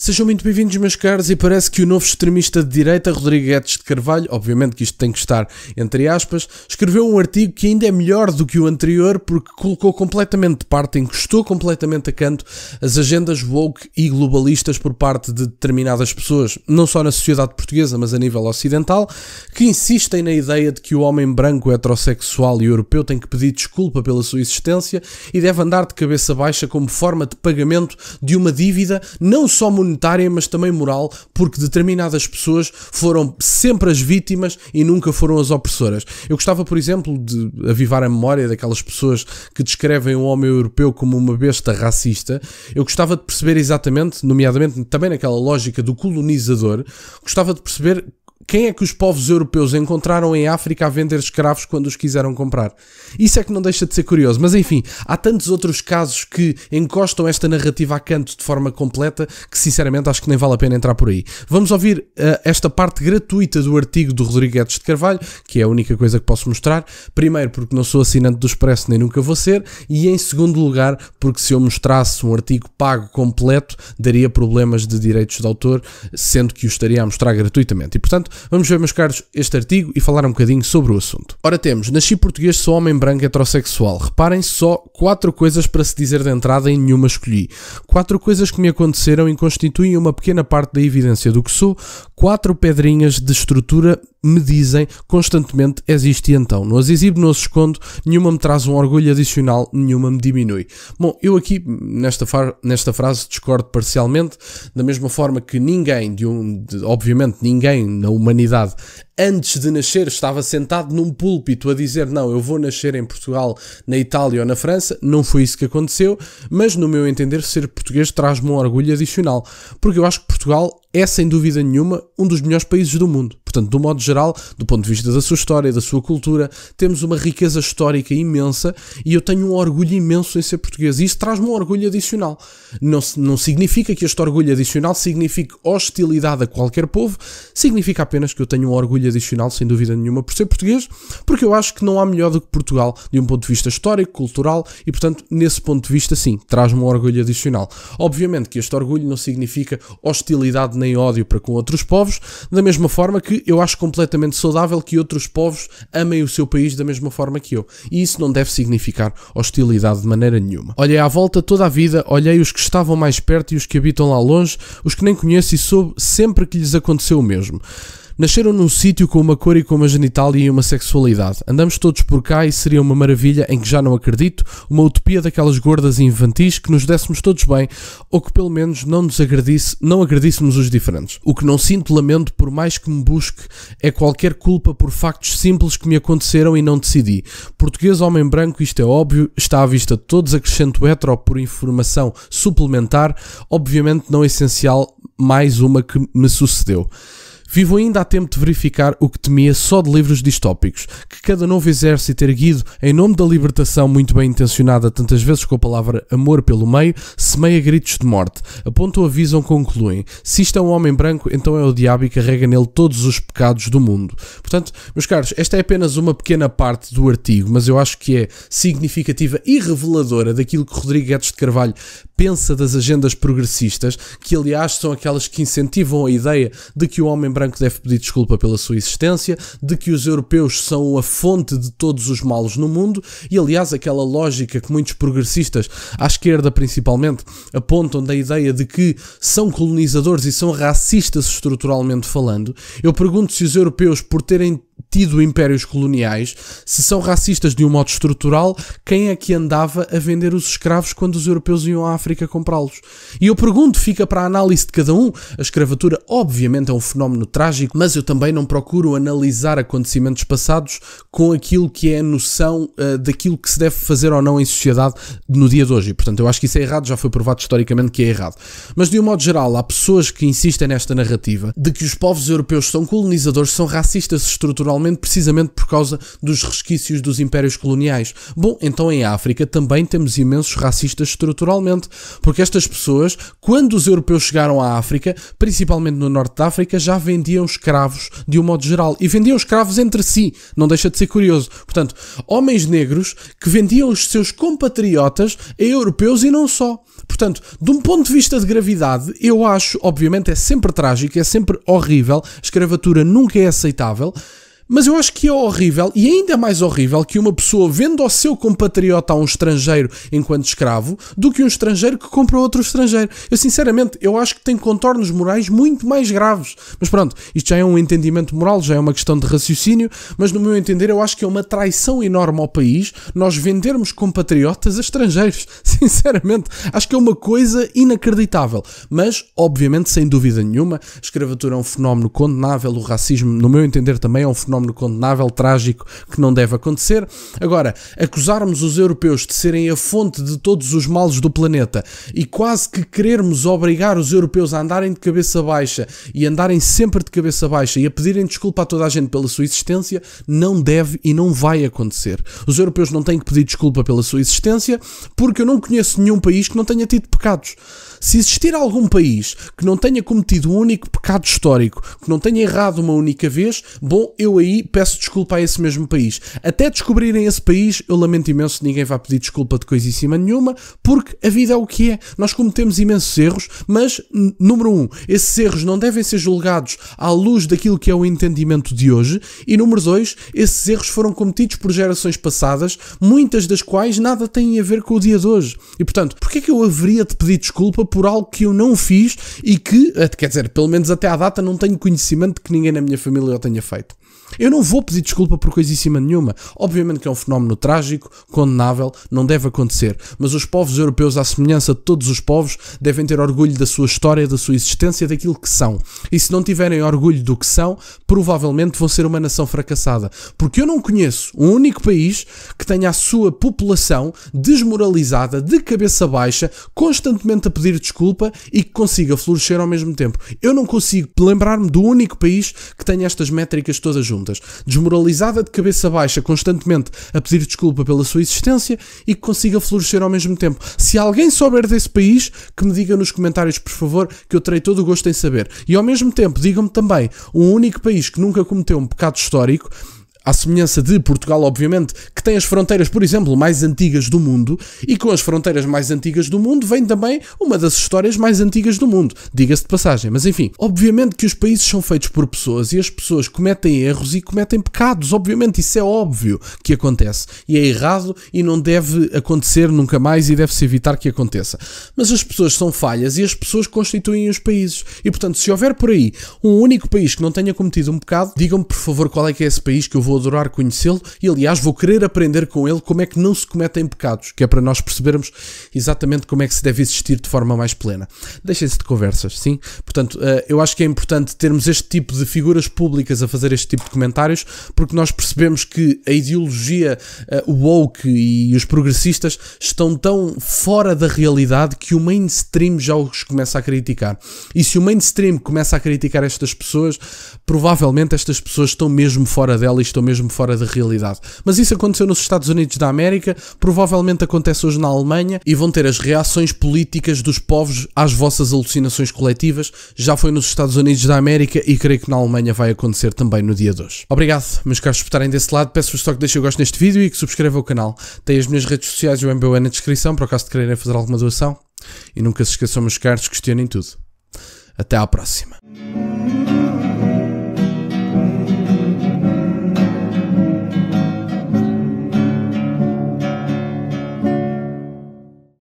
Sejam muito bem-vindos, meus caros, e parece que o novo extremista de direita, Rodrigo Guedes de Carvalho, obviamente que isto tem que estar entre aspas, escreveu um artigo que ainda é melhor do que o anterior porque colocou completamente de parte, encostou completamente a canto as agendas woke e globalistas por parte de determinadas pessoas, não só na sociedade portuguesa, mas a nível ocidental, que insistem na ideia de que o homem branco, heterossexual e europeu tem que pedir desculpa pela sua existência e deve andar de cabeça baixa como forma de pagamento de uma dívida, não só monetária, mas também moral, porque determinadas pessoas foram sempre as vítimas e nunca foram as opressoras. Eu gostava, por exemplo, de avivar a memória daquelas pessoas que descrevem o homem europeu como uma besta racista. Eu gostava de perceber exatamente, nomeadamente também naquela lógica do colonizador, gostava de perceber quem é que os povos europeus encontraram em África a vender escravos quando os quiseram comprar. Isso é que não deixa de ser curioso. Mas enfim, há tantos outros casos que encostam esta narrativa a canto de forma completa que sinceramente acho que nem vale a pena entrar por aí. Vamos ouvir esta parte gratuita do artigo do Rodrigo Guedes de Carvalho, que é a única coisa que posso mostrar. Primeiro porque não sou assinante do Expresso nem nunca vou ser, e em segundo lugar porque se eu mostrasse um artigo pago completo daria problemas de direitos de autor, sendo que o estaria a mostrar gratuitamente. E portanto, vamos ver, meus caros, este artigo e falar um bocadinho sobre o assunto. Ora, temos: nasci português, sou homem branco heterossexual. Reparem, só 4 coisas para se dizer de entrada e nenhuma escolhi. 4 coisas que me aconteceram e constituem uma pequena parte da evidência do que sou. 4 pedrinhas de estrutura me dizem constantemente existe e então. Não as exibo, não as escondo, nenhuma me traz um orgulho adicional, nenhuma me diminui. Bom, eu aqui nesta frase discordo parcialmente, da mesma forma que ninguém, obviamente ninguém na humanidade, antes de nascer estava sentado num púlpito a dizer não, eu vou nascer em Portugal, na Itália ou na França. Não foi isso que aconteceu, mas no meu entender ser português traz-me um orgulho adicional, porque eu acho que Portugal é sem dúvida nenhuma um dos melhores países do mundo. Portanto, do modo geral, do ponto de vista da sua história, da sua cultura, temos uma riqueza histórica imensa e eu tenho um orgulho imenso em ser português. E isso traz-me um orgulho adicional. Não significa que este orgulho adicional signifique hostilidade a qualquer povo, significa apenas que eu tenho um orgulho adicional, sem dúvida nenhuma, por ser português, porque eu acho que não há melhor do que Portugal de um ponto de vista histórico, cultural e, portanto, nesse ponto de vista, sim, traz-me um orgulho adicional. Obviamente que este orgulho não significa hostilidade nem ódio para com outros povos, da mesma forma que eu acho completamente saudável que outros povos amem o seu país da mesma forma que eu. E isso não deve significar hostilidade de maneira nenhuma. Olhei à volta toda a vida, olhei os que estavam mais perto e os que habitam lá longe, os que nem conheço e soube sempre que lhes aconteceu o mesmo. Nasceram num sítio com uma cor e com uma genitália e uma sexualidade. Andamos todos por cá e seria uma maravilha em que já não acredito, uma utopia daquelas gordas e infantis que nos dessemos todos bem, ou que pelo menos não agredíssemos os diferentes. O que não sinto lamento, por mais que me busque, é qualquer culpa por factos simples que me aconteceram e não decidi. Português, homem branco, isto é óbvio, está à vista de todos, acrescento hetero por informação suplementar, obviamente não essencial, mais uma que me sucedeu. Vivo ainda a tempo de verificar o que temia só de livros distópicos, que cada novo exército erguido em nome da libertação muito bem intencionada, tantas vezes com a palavra amor pelo meio, semeia gritos de morte. Apontam, avisam, concluem. Se isto é um homem branco, então é o diabo e carrega nele todos os pecados do mundo. Portanto, meus caros, esta é apenas uma pequena parte do artigo, mas eu acho que é significativa e reveladora daquilo que Rodrigo Guedes de Carvalho pensa das agendas progressistas, que aliás são aquelas que incentivam a ideia de que o homem branco deve pedir desculpa pela sua existência, de que os europeus são a fonte de todos os males no mundo, e aliás aquela lógica que muitos progressistas, à esquerda principalmente, apontam da ideia de que são colonizadores e são racistas estruturalmente falando. Eu pergunto se os europeus, por terem tido impérios coloniais, se são racistas de um modo estrutural, quem é que andava a vender os escravos quando os europeus iam à África comprá-los? E eu pergunto, fica para a análise de cada um. A escravatura obviamente é um fenómeno trágico, mas eu também não procuro analisar acontecimentos passados com aquilo que é a noção daquilo que se deve fazer ou não em sociedade no dia de hoje. E, portanto, eu acho que isso é errado, já foi provado historicamente que é errado. Mas de um modo geral, há pessoas que insistem nesta narrativa de que os povos europeus são colonizadores, são racistas estruturalmente estruturalmente precisamente por causa dos resquícios dos impérios coloniais. Bom, então em África também temos imensos racistas estruturalmente, porque estas pessoas, quando os europeus chegaram à África, principalmente no norte da África, já vendiam escravos de um modo geral, e vendiam escravos entre si, não deixa de ser curioso. Portanto, homens negros que vendiam os seus compatriotas a europeus e não só. Portanto, de um ponto de vista de gravidade, eu acho, obviamente é sempre trágico, é sempre horrível, a escravatura nunca é aceitável, mas eu acho que é horrível, e ainda mais horrível, que uma pessoa venda o seu compatriota a um estrangeiro enquanto escravo, do que um estrangeiro que compra outro estrangeiro. Eu sinceramente, eu acho que tem contornos morais muito mais graves. Mas pronto, isto já é um entendimento moral, já é uma questão de raciocínio, mas no meu entender eu acho que é uma traição enorme ao país nós vendermos compatriotas a estrangeiros. Sinceramente, acho que é uma coisa inacreditável. Mas, obviamente, sem dúvida nenhuma, a escravatura é um fenómeno condenável, o racismo, no meu entender, também é um fenómeno condenável, trágico, que não deve acontecer. Agora, acusarmos os europeus de serem a fonte de todos os males do planeta e quase que querermos obrigar os europeus a andarem de cabeça baixa e andarem sempre de cabeça baixa e a pedirem desculpa a toda a gente pela sua existência, não deve e não vai acontecer. Os europeus não têm que pedir desculpa pela sua existência, porque eu não conheço nenhum país que não tenha tido pecados. Se existir algum país que não tenha cometido um único pecado histórico, que não tenha errado uma única vez, bom, eu aí peço desculpa a esse mesmo país. Até descobrirem esse país, eu lamento imenso, ninguém vai pedir desculpa de coisíssima nenhuma, porque a vida é o que é. Nós cometemos imensos erros, mas, número 1, esses erros não devem ser julgados à luz daquilo que é o entendimento de hoje, e número 2, esses erros foram cometidos por gerações passadas, muitas das quais nada têm a ver com o dia de hoje. E, portanto, porquê é que eu haveria de pedir desculpa por algo que eu não fiz e que, quer dizer, pelo menos até à data não tenho conhecimento de que ninguém na minha família o tenha feito? Eu não vou pedir desculpa por coisíssima nenhuma. Obviamente que é um fenómeno trágico, condenável, não deve acontecer. Mas os povos europeus, à semelhança de todos os povos, devem ter orgulho da sua história, da sua existência, daquilo que são. E se não tiverem orgulho do que são, provavelmente vão ser uma nação fracassada. Porque eu não conheço um único país que tenha a sua população desmoralizada, de cabeça baixa, constantemente a pedir desculpa e que consiga florescer ao mesmo tempo. Eu não consigo lembrar-me do único país que tenha estas métricas todas juntas. Desmoralizada, de cabeça baixa, constantemente a pedir desculpa pela sua existência e que consiga florescer ao mesmo tempo. Se alguém souber desse país, que me diga nos comentários, por favor, que eu terei todo o gosto em saber. E ao mesmo tempo, digam-me também um único país que nunca cometeu um pecado histórico, à semelhança de Portugal, obviamente, que tem as fronteiras, por exemplo, mais antigas do mundo, e com as fronteiras mais antigas do mundo vem também uma das histórias mais antigas do mundo, diga-se de passagem. Mas enfim, obviamente que os países são feitos por pessoas e as pessoas cometem erros e cometem pecados, obviamente, isso é óbvio que acontece, e é errado e não deve acontecer nunca mais e deve-se evitar que aconteça. Mas as pessoas são falhas e as pessoas constituem os países, e portanto, se houver por aí um único país que não tenha cometido um pecado, digam-me por favor qual é que é esse país, que eu vou adorar conhecê-lo e, aliás, vou querer aprender com ele como é que não se cometem pecados, que é para nós percebermos exatamente como é que se deve existir de forma mais plena. Deixem-se de conversas, sim? Portanto, eu acho que é importante termos este tipo de figuras públicas a fazer este tipo de comentários, porque nós percebemos que a ideologia woke e os progressistas estão tão fora da realidade que o mainstream já os começa a criticar. E se o mainstream começa a criticar estas pessoas, provavelmente estas pessoas estão mesmo fora dela e estão mesmo fora da realidade. Mas isso aconteceu nos Estados Unidos da América, provavelmente acontece hoje na Alemanha e vão ter as reações políticas dos povos às vossas alucinações coletivas. Já foi nos Estados Unidos da América e creio que na Alemanha vai acontecer também no dia de hoje. Obrigado, meus caros, por estarem desse lado. Peço-vos só que deixem o gosto neste vídeo e que subscrevam o canal. Tem as minhas redes sociais e o MBWay na descrição, por acaso de quererem fazer alguma doação. E nunca se esqueçam, meus caros, questionem tudo. Até à próxima.